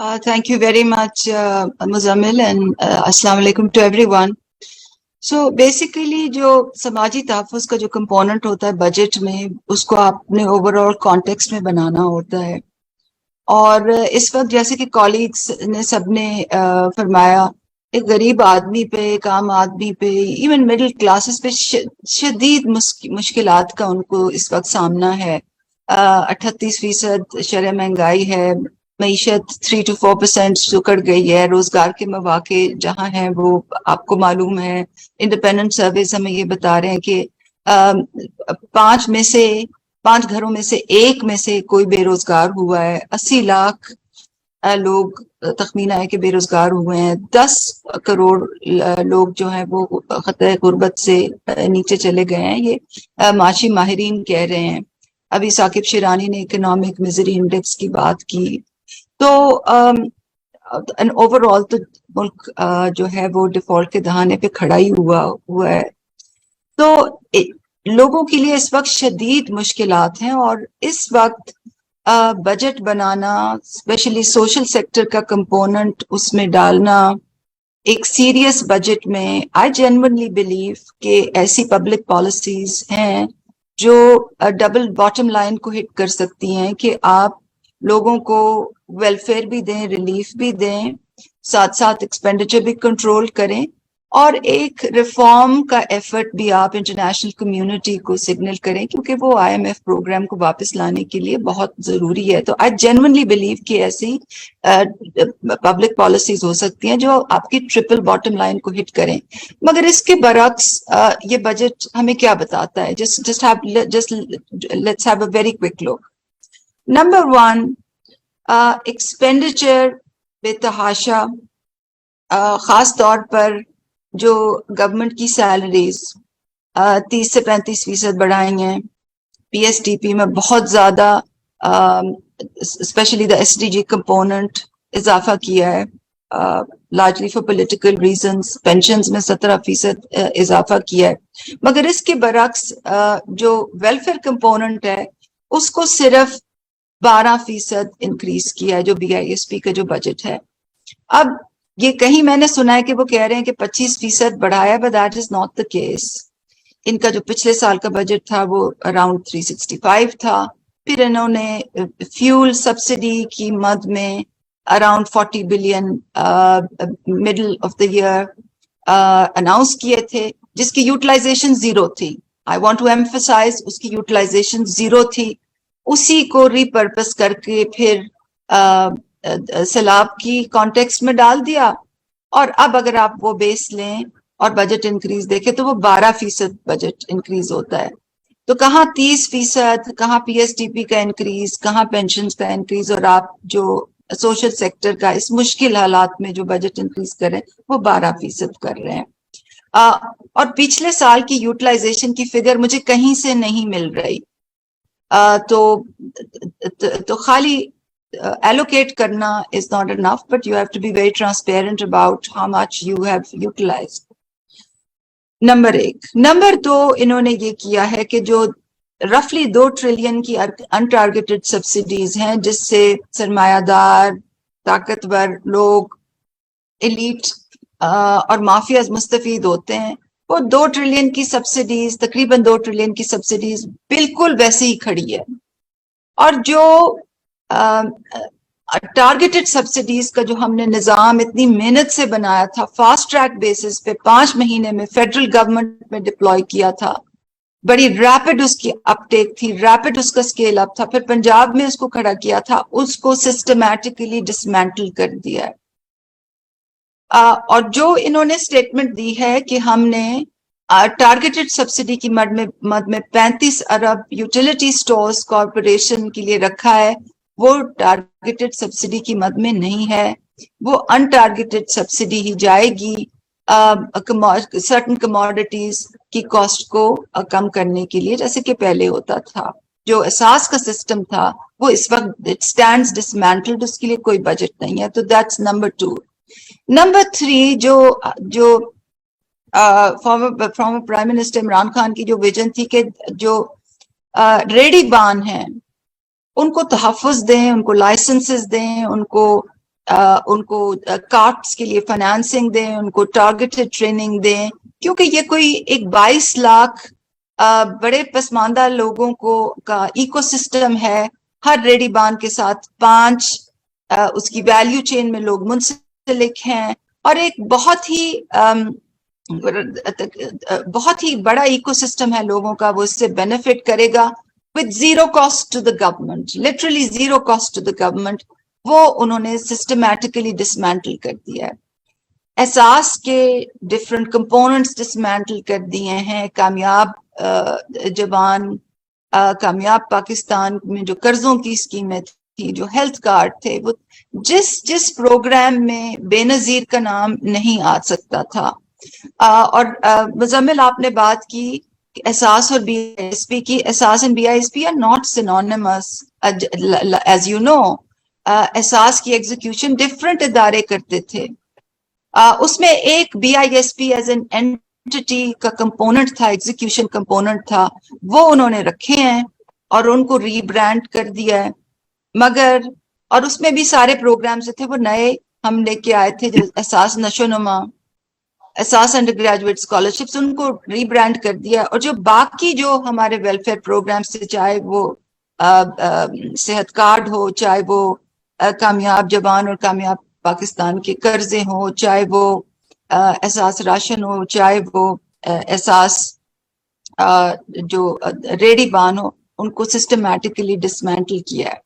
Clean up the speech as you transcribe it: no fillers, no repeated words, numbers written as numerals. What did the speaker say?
Thank you very much, Muzammil, and Assalamu alaikum to everyone. So basically जो समाजी तहफ़्फ़ुज़ का जो कंपोनेंट होता है बजट में, उसको आपने ओवरऑल कॉन्टेक्स्ट में बनाना होता है। और इस वक्त जैसे कि कॉलीग्स ने सबने फरमाया, एक गरीब आदमी पे, एक आम आदमी पे, इवन मिडिल क्लासेस पे शदीद मुश्किलात का उनको इस वक्त सामना है। 38% शरह महंगाई है, मईशत 3 to 4% सुकड़ गई है, रोजगार के मौके जहाँ हैं वो आपको मालूम है। इंडिपेंडेंट सर्वेस हमें ये बता रहे हैं कि 5 घरों में से एक में से कोई बेरोजगार हुआ है। 80 लाख लोग तखमीना है कि बेरोजगार हुए हैं। 10 करोड़ लोग जो हैं वो खतरे गुर्बत से नीचे चले गए हैं। ये माशी माहिरीन कह रहे हैं। अभी साकिब शिरानी ने इकोनॉमिक मिजरी इंडेक्स की बात की। तो ओवरऑल तो मुल्क जो है वो डिफॉल्ट के दहाने पे खड़ा ही हुआ है। तो लोगों के लिए इस वक्त शदीद मुश्किलात हैं और इस वक्त बजट बनाना, स्पेशली सोशल सेक्टर का कंपोनेंट उसमें डालना एक सीरियस बजट में, आई जेन्युइनली बिलीव कि ऐसी पब्लिक पॉलिसीज हैं जो डबल बॉटम लाइन को हिट कर सकती हैं कि आप लोगों को वेलफेयर भी दें, रिलीफ भी दें, साथ साथ एक्सपेंडिचर भी कंट्रोल करें और एक रिफॉर्म का एफर्ट भी आप इंटरनेशनल कम्युनिटी को सिग्नल करें, क्योंकि वो आईएमएफ प्रोग्राम को वापस लाने के लिए बहुत जरूरी है। तो आई जेन्युइनली बिलीव कि ऐसी पब्लिक पॉलिसीज हो सकती हैं जो आपकी ट्रिपल बॉटम लाइन को हिट करें। मगर इसके बरक्स ये बजट हमें क्या बताता है? just let's have a very quick look. Number one, expenditure बेतहाशा, खास तौर पर जो गवर्नमेंट की सैलरीज 30 से 35% बढ़ाई हैं। पीएसटीपी में बहुत ज्यादा स्पेशली द एसडीजी कंपोनेंट इजाफा किया है, largely for political reasons. Pensions में 17% इजाफा किया है। मगर इसके बरक्स जो वेलफेयर कंपोनेंट है उसको सिर्फ 12% इंक्रीज किया है, जो बीआईएसपी का जो बजट है। अब ये कहीं मैंने सुना है कि वो कह रहे हैं कि 25% बढ़ाया, but that is not the case. इनका जो पिछले साल का बजट था वो अराउंड 365 था। फिर इन्होंने फ्यूल सब्सिडी की मद में around 40 billion middle of the year announce किए थे, जिसकी यूटिलाइजेशन जीरो थी। आई वांट टू एम्फसाइज, उसकी यूटिलाइजेशन जीरो थी। उसी को रिपर्पस करके फिर सैलाब की कॉन्टेक्स्ट में डाल दिया। और अब अगर आप वो बेस लें और बजट इंक्रीज देखें तो वो 12% बजट इंक्रीज होता है। तो कहाँ 30%, कहाँ पीएसटीपी का इंक्रीज, कहाँ पेंशन का इंक्रीज, और आप जो सोशल सेक्टर का इस मुश्किल हालात में जो बजट इंक्रीज कर रहे हैं वो 12% कर रहे हैं। और पिछले साल की यूटिलाइजेशन की फिगर मुझे कहीं से नहीं मिल रही। तो खाली allocate करना is not enough, but you have to be very transparent about how much you have utilized. Number 1। Number 2, इन्होंने ये किया है कि जो रफली 2 ट्रिलियन की अनटारगेटेड सब्सिडीज हैं, जिससे सरमायादार, ताकतवर लोग, एलीट और माफियाज मुस्तफीद होते हैं, वो 2 ट्रिलियन की सब्सिडीज, तकरीबन 2 ट्रिलियन की सब्सिडीज बिल्कुल वैसे ही खड़ी है। और जो टारगेटेड सब्सिडीज का जो हमने निजाम इतनी मेहनत से बनाया था, फास्ट ट्रैक बेसिस पे 5 महीने में फेडरल गवर्नमेंट में डिप्लॉय किया था, बड़ी रैपिड उसकी अपटेक थी, रैपिड उसका स्केल अप था, फिर पंजाब में उसको खड़ा किया था, उसको सिस्टमैटिकली डिसमेंटल कर दिया है। और जो इन्होंने स्टेटमेंट दी है कि हमने टारगेटेड सब्सिडी की मद में 35 अरब यूटिलिटी स्टोर्स कॉर्पोरेशन के लिए रखा है, वो टारगेटेड सब्सिडी की मद में नहीं है, वो अनटारगेटेड सब्सिडी ही जाएगी सर्टेन कमोडिटीज की कॉस्ट को कम करने के लिए, जैसे कि पहले होता था। जो एहसास का सिस्टम था वो इस वक्त इट स्टैंड्स डिसमेंटल्ड, उसके लिए कोई बजट नहीं है। तो दैट्स नंबर 2। नंबर 3, जो former prime minister Imran Khan की जो विजन थी कि जो रेडी बान हैं उनको तहफ़्फ़ुज़ दें, उनको लाइसेंसेस दें, उनको ان کو کارٹس کے لیے فائنانسنگ دیں, ان کو ٹارگیٹڈ ٹریننگ دیں, کیونکہ یہ کوئی ایک 22 لاکھ بڑے پسماندہ لوگوں کو کا ایکو سسٹم ہے. ہر ریڈی بان کے ساتھ 5 اس کی ویلیو چین میں لوگ منسلک ہیں, اور ایک بہت ہی بڑا ایکو سسٹم ہے لوگوں کا, وہ اس سے بینیفٹ کرے گا with zero cost to the government, literally zero cost to the government. وہ انہوں نے سسٹمیٹیکلی ڈسمینٹل کر دیا ہے. احساس کے ڈفرینٹ کمپوننٹس ڈسمینٹل کر دیے ہیں. کامیاب جوان, کامیاب پاکستان میں جو قرضوں کی اسکیمیں تھی, جو ہیلتھ کارڈ تھے, وہ جس پروگرام میں بے نظیر کا نام نہیں آ سکتا تھا. اور مزمل آپ نے بات کی احساس اور بی آئی ایس پی کی. Ehsaas and B I S P R not synonyms, as you know. Ehsaas کی ایگزیکیوشن ڈفرینٹ ادارے کرتے تھے. اس میں ایک B I S P as an entity کا کمپوننٹ تھا, ایگزیکیوشن کمپوننٹ تھا, وہ انہوں نے رکھے ہیں اور ان کو ری برانڈ کر دیا ہے. مگر اور اس میں بھی سارے پروگرامز تھے وہ نئے ہم لے کے آئے تھے, جو احساس نشو نما, احساس انڈر گریجویٹ اسکالرشپس, ان کو ری برانڈ کر دیا. اور جو باقی جو ہمارے ویلفیئر پروگرامس تھے, چاہے وہ صحت کارڈ ہو, چاہے وہ کامیاب جوان اور کامیاب پاکستان کے قرضے ہوں, چاہے وہ احساس راشن ہو, چاہے وہ احساس جو ریڈی بان ہو, ان کو سسٹمیٹکلی ڈسمینٹل کیا ہے.